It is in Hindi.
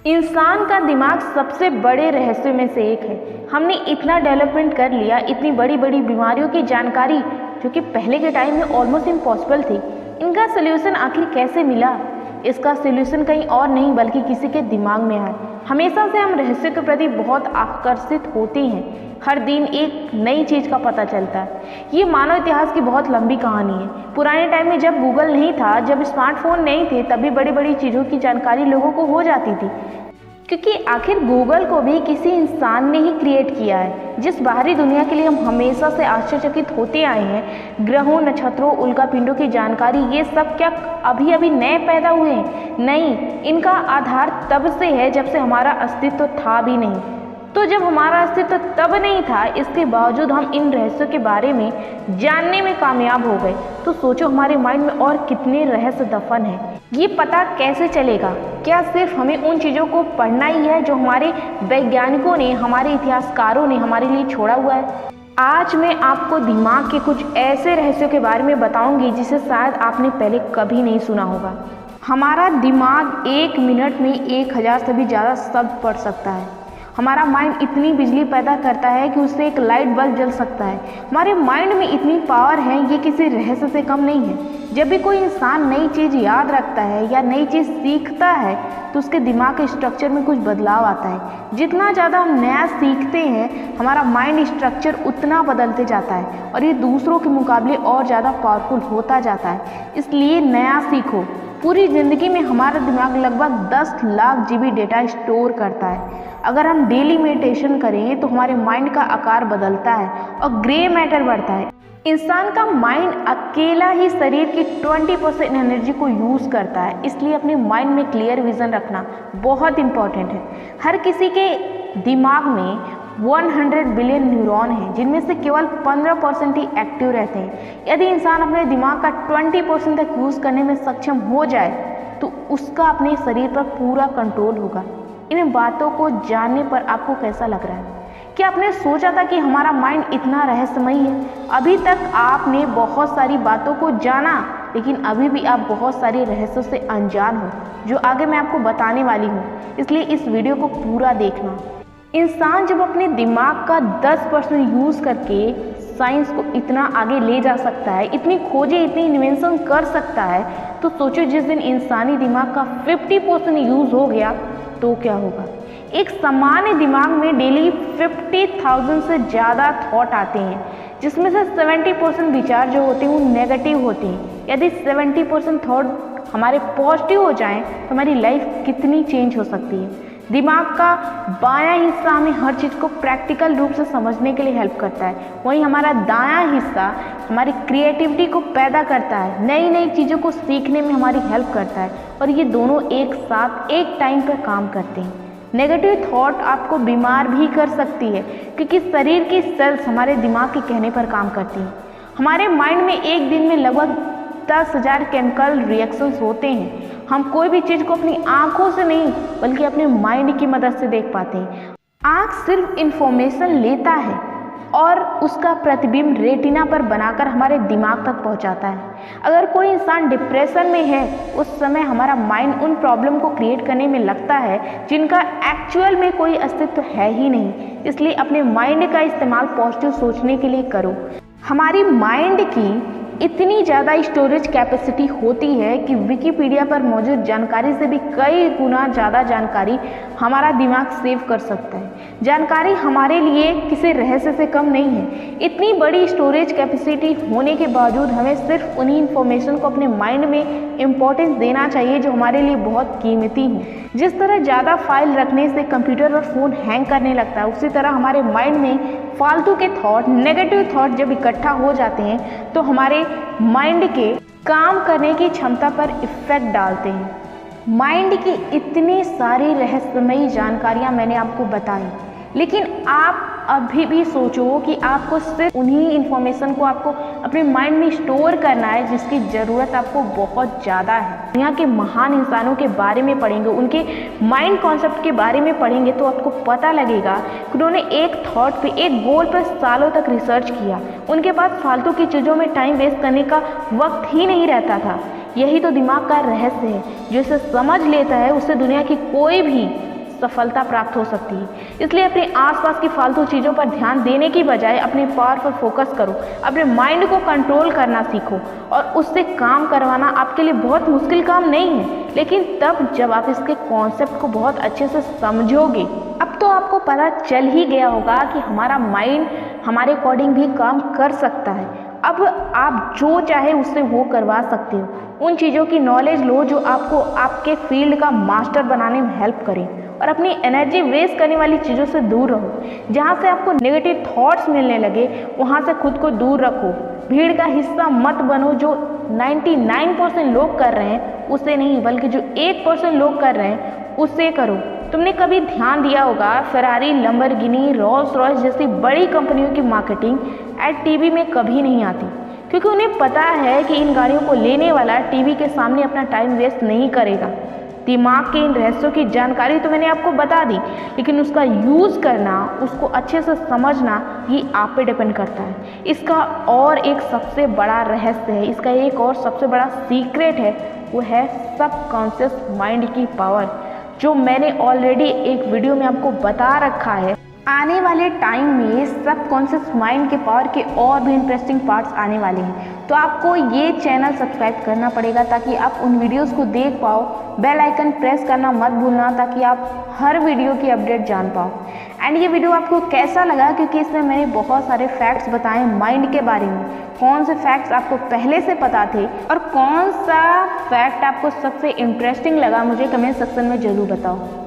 इंसान का दिमाग सबसे बड़े रहस्य में से एक है। हमने इतना डेवलपमेंट कर लिया, इतनी बड़ी बड़ी बीमारियों की जानकारी जो कि पहले के टाइम में ऑलमोस्ट इम्पॉसिबल थी, इनका सोल्यूशन आखिर कैसे मिला? इसका सोल्यूशन कहीं और नहीं बल्कि किसी के दिमाग में है। हमेशा से हम रहस्य के प्रति बहुत आकर्षित होते हैं। हर दिन एक नई चीज़ का पता चलता है। ये मानव इतिहास की बहुत लंबी कहानी है। पुराने टाइम में जब गूगल नहीं था, जब स्मार्टफोन नहीं थे, तभी बड़ी बड़ी चीज़ों की जानकारी लोगों को हो जाती थी, क्योंकि आखिर गूगल को भी किसी इंसान ने ही क्रिएट किया है। जिस बाहरी दुनिया के लिए हम हमेशा से आश्चर्यचकित होते आए हैं, ग्रहों, नक्षत्रों, उल्कापिंडों की जानकारी, ये सब क्या अभी अभी नए पैदा हुए हैं? नहीं, इनका आधार तब से है जब से हमारा अस्तित्व था भी नहीं। तो जब हमारा अस्तित्व तब नहीं था, इसके बावजूद हम इन रहस्यों के बारे में जानने में कामयाब हो गए, तो सोचो हमारे माइंड में और कितने रहस्य दफन हैं। ये पता कैसे चलेगा? क्या सिर्फ हमें उन चीज़ों को पढ़ना ही है जो हमारे वैज्ञानिकों ने, हमारे इतिहासकारों ने हमारे लिए छोड़ा हुआ है? आज मैं आपको दिमाग के कुछ ऐसे रहस्यों के बारे में बताऊंगी जिसे शायद आपने पहले कभी नहीं सुना होगा। हमारा दिमाग 1 मिनट में 1000 से भी ज़्यादा शब्द पढ़ सकता है। हमारा माइंड इतनी बिजली पैदा करता है कि उससे एक लाइट बल्ब जल सकता है। हमारे माइंड में इतनी पावर है, ये किसी रहस्य से कम नहीं है। जब भी कोई इंसान नई चीज़ याद रखता है या नई चीज़ सीखता है, तो उसके दिमाग के स्ट्रक्चर में कुछ बदलाव आता है। जितना ज़्यादा हम नया सीखते हैं, हमारा माइंड स्ट्रक्चर उतना बदलते जाता है और ये दूसरों के मुकाबले और ज़्यादा पावरफुल होता जाता है। इसलिए नया सीखो। पूरी ज़िंदगी में हमारा दिमाग लगभग 10 लाख GB डेटा स्टोर करता है। अगर हम डेली मेडिटेशन करें तो हमारे माइंड का आकार बदलता है और ग्रे मैटर बढ़ता है। इंसान का माइंड अकेला ही शरीर की 20% एनर्जी को यूज़ करता है। इसलिए अपने माइंड में क्लियर विजन रखना बहुत इम्पॉर्टेंट है। हर किसी के दिमाग में 100 बिलियन न्यूरॉन हैं, जिनमें से केवल 15% ही एक्टिव रहते हैं। यदि इंसान अपने दिमाग का 20% तक यूज़ करने में सक्षम हो जाए तो उसका अपने शरीर पर पूरा कंट्रोल होगा। इन बातों को जानने पर आपको कैसा लग रहा है? क्या आपने सोचा था कि हमारा माइंड इतना रहस्यमयी है? अभी तक आपने बहुत सारी बातों को जाना, लेकिन अभी भी आप बहुत सारे रहस्यों से अनजान हो, जो आगे मैं आपको बताने वाली हूँ। इसलिए इस वीडियो को पूरा देखना। इंसान जब अपने दिमाग का 10% यूज़ करके साइंस को इतना आगे ले जा सकता है, इतनी खोजें, इतनी इन्वेंशन कर सकता है, तो सोचो जिस दिन इंसानी दिमाग का 50% यूज़ हो गया तो क्या होगा? एक सामान्य दिमाग में डेली 50,000 से ज़्यादा थॉट आते हैं, जिसमें से 70% विचार जो होते हैं वो नेगेटिव होते हैं। यदि 70% थॉट हमारे पॉजिटिव हो जाएं तो हमारी लाइफ कितनी चेंज हो सकती है। दिमाग का बायां हिस्सा हमें हर चीज़ को प्रैक्टिकल रूप से समझने के लिए हेल्प करता है, वहीं हमारा दायां हिस्सा हमारी क्रिएटिविटी को पैदा करता है, नई नई चीज़ों को सीखने में हमारी हेल्प करता है, और ये दोनों एक साथ एक टाइम पर काम करते हैं। नेगेटिव थॉट आपको बीमार भी कर सकती है, क्योंकि शरीर की सेल्स हमारे दिमाग के कहने पर काम करती हैं। हमारे माइंड में एक दिन में लगभग 10,000 केमिकल रिएक्शंस होते हैं। हम कोई भी चीज़ को अपनी आंखों से नहीं बल्कि अपने माइंड की मदद से देख पाते हैं। आंख सिर्फ इंफॉर्मेशन लेता है और उसका प्रतिबिंब रेटिना पर बनाकर हमारे दिमाग तक पहुंचाता है। अगर कोई इंसान डिप्रेशन में है, उस समय हमारा माइंड उन प्रॉब्लम को क्रिएट करने में लगता है जिनका एक्चुअल में कोई अस्तित्व है ही नहीं। इसलिए अपने माइंड का इस्तेमाल पॉजिटिव सोचने के लिए करो। हमारी माइंड की इतनी ज़्यादा स्टोरेज कैपेसिटी होती है कि विकिपीडिया पर मौजूद जानकारी से भी कई गुना ज़्यादा जानकारी हमारा दिमाग सेव कर सकता है। जानकारी हमारे लिए किसी रहस्य से कम नहीं है। इतनी बड़ी स्टोरेज कैपेसिटी होने के बावजूद हमें सिर्फ उन्हीं इन्फॉर्मेशन को अपने माइंड में इम्पोर्टेंस देना चाहिए जो हमारे लिए बहुत कीमती हो। जिस तरह ज़्यादा फाइल रखने से कंप्यूटर और फ़ोन हैंग करने लगता है, उसी तरह हमारे माइंड में फालतू के थॉट, नेगेटिव थॉट जब इकट्ठा हो जाते हैं तो हमारे माइंड के काम करने की क्षमता पर इफेक्ट डालते हैं। माइंड की इतनी सारी रहस्यमयी जानकारियां मैंने आपको बताई, लेकिन आप अभी भी सोचो कि आपको सिर्फ उन्हीं इन्फॉर्मेशन को आपको अपने माइंड में स्टोर करना है जिसकी ज़रूरत आपको बहुत ज़्यादा है। दुनिया के महान इंसानों के बारे में पढ़ेंगे, उनके माइंड कॉन्सेप्ट के बारे में पढ़ेंगे तो आपको पता लगेगा कि उन्होंने एक थॉट पे, एक गोल पर सालों तक रिसर्च किया। उनके पास फालतू की चीज़ों में टाइम वेस्ट करने का वक्त ही नहीं रहता था। यही तो दिमाग का रहस्य है, जो इसे समझ लेता है उससे दुनिया की कोई भी सफलता प्राप्त हो सकती है। इसलिए अपने आसपास की फालतू चीज़ों पर ध्यान देने की बजाय अपने पावर पर फोकस करो, अपने माइंड को कंट्रोल करना सीखो और उससे काम करवाना आपके लिए बहुत मुश्किल काम नहीं है, लेकिन तब जब आप इसके कॉन्सेप्ट को बहुत अच्छे से समझोगे। अब तो आपको पता चल ही गया होगा कि हमारा माइंड हमारे अकॉर्डिंग भी काम कर सकता है। अब आप जो चाहे उससे वो करवा सकते हो। उन चीज़ों की नॉलेज लो जो आपको आपके फील्ड का मास्टर बनाने में हेल्प करें और अपनी एनर्जी वेस्ट करने वाली चीज़ों से दूर रहो। जहाँ से आपको नेगेटिव थॉट्स मिलने लगे वहाँ से खुद को दूर रखो। भीड़ का हिस्सा मत बनो जो 99% लोग कर रहे हैं उससे नहीं, बल्कि जो 1% लोग कर रहे हैं उससे करो। तुमने कभी ध्यान दिया होगा फेरारी, लैम्बोर्गिनी, रोल्स रॉयस जैसी बड़ी कंपनियों की मार्केटिंग एड टीवी में कभी नहीं आती, क्योंकि उन्हें पता है कि इन गाड़ियों को लेने वाला टीवी के सामने अपना टाइम वेस्ट नहीं करेगा। दिमाग के इन रहस्यों की जानकारी तो मैंने आपको बता दी, लेकिन उसका यूज़ करना, उसको अच्छे से समझना, ये आप पे डिपेंड करता है। इसका और एक सबसे बड़ा रहस्य है, इसका एक और सबसे बड़ा सीक्रेट है, वो है सबकॉन्शियस माइंड की पावर, जो मैंने ऑलरेडी एक वीडियो में आपको बता रखा है। आने वाले टाइम में सबकॉन्शियस माइंड के पावर के और भी इंटरेस्टिंग पार्ट्स आने वाले हैं, तो आपको ये चैनल सब्सक्राइब करना पड़ेगा ताकि आप उन वीडियोस को देख पाओ। बेल आइकन प्रेस करना मत भूलना ताकि आप हर वीडियो की अपडेट जान पाओ। एंड ये वीडियो आपको कैसा लगा, क्योंकि इसमें मैंने बहुत सारे फैक्ट्स बताए माइंड के बारे में। कौन से फैक्ट्स आपको पहले से पता थे और कौन सा फैक्ट आपको सबसे इंटरेस्टिंग लगा, मुझे कमेंट सेक्शन में ज़रूर बताओ।